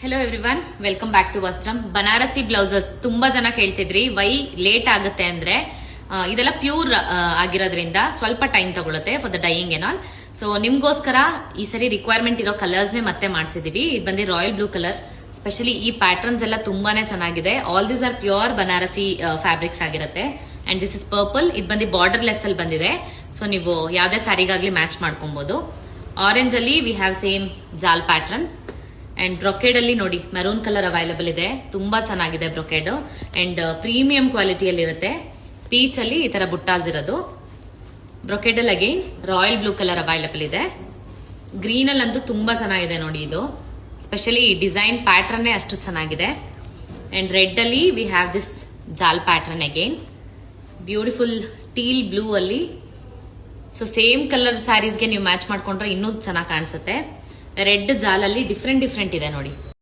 Hello everyone, welcome back to Vastram. Banarasi blouses ತುಂಬಾ ಜನ ಕೇಳ್ತಿದ್ರಿ Y late ಆಗುತ್ತೆ ಅಂದ್ರೆ ಇದೆಲ್ಲ ಪ್ಯೂರ್ ಆಗಿರೋದ್ರಿಂದ ಸ್ವಲ್ಪ ಟೈಮ್ ತಗೊಳುತ್ತೆ ಫಾರ್ ದ ಡೈಯಿಂಗ್ ಏನ್ ಆಲ್. ಸೊ ನಿಮ್ಗೋಸ್ಕರ ಈ ಸರಿ ರಿಕ್ವೈರ್ಮೆಂಟ್ ಇರೋ ಕಲರ್ಸ್ ನೇ ಮತ್ತೆ ಮಾಡಿಸಿದೀವಿ. ಇದು ಬಂದು ರಾಯಲ್ ಬ್ಲೂ ಕಲರ್. ಸ್ಪೆಷಲಿ ಈ ಪ್ಯಾಟರ್ನ್ಸ್ ಎಲ್ಲ ತುಂಬಾನೇ ಚೆನ್ನಾಗಿದೆ. All these are pure Banarasi fabrics ಆಗಿರುತ್ತೆ. And this is purple. ಇದು ಬಂದು ಬಾರ್ಡರ್ ಲೆಸ್ ಅಲ್ಲಿ ಬಂದಿದೆ. ಸೊ ನೀವು ಯಾವ್ದೇ ಸ್ಯಾರಿಗಾಗ್ಲಿ ಮ್ಯಾಚ್ ಮಾಡ್ಕೊಬಹುದು. ಆರೆಂಜ್ ಅಲ್ಲಿ we have same jaal pattern. And brocade ಅಲ್ಲಿ ನೋಡಿ ಮೆರೂನ್ ಕಲರ್ ಅವೈಲಬಲ್ ಇದೆ. ತುಂಬಾ ಚೆನ್ನಾಗಿದೆ ಬ್ರೊಕೇಡ್. ಅಂಡ್ ಪ್ರೀಮಿಯಂ ಕ್ವಾಲಿಟಿಯಲ್ಲಿ ಇರುತ್ತೆ. ಪೀಚ್ ಅಲ್ಲಿ ಈ ತರ ಬುಟ್ಟಾಸ್ ಇರೋದು. ಬ್ರೊಕೇಡ್ ಅಲ್ಲಿ again royal blue colour available ಇದೆ. ಗ್ರೀನ್ ಅಲ್ಲಿ ಅಂತೂ ತುಂಬಾ ಚೆನ್ನಾಗಿದೆ ನೋಡಿ. ಇದು ಸ್ಪೆಷಲಿ ಡಿಸೈನ್ ಪ್ಯಾಟರ್ನ್ ಅಷ್ಟು ಚೆನ್ನಾಗಿದೆ. ಅಂಡ್ ರೆಡ್ ಅಲ್ಲಿ ವಿ ಹ್ಯಾವ್ ದಿಸ್ ಜಾಲ್ ಪ್ಯಾಟರ್ನ್ ಅಗೈನ್. ಬ್ಯೂಟಿಫುಲ್ ಟೀಲ್ ಬ್ಲೂ ಅಲ್ಲಿ. ಸೊ ಸೇಮ್ ಕಲರ್ ಸ್ಯಾರೀಸ್ಗೆ ನೀವು ಮ್ಯಾಚ್ ಮಾಡ್ಕೊಂಡ್ರೆ ಇನ್ನೂ ಚೆನ್ನಾಗಿ ಕಾಣಿಸುತ್ತೆ. ರೆಡ್ ಜಾಲಲ್ಲಿ ಡಿಫ್ರೆಂಟ್ ಇದೆ ನೋಡಿ.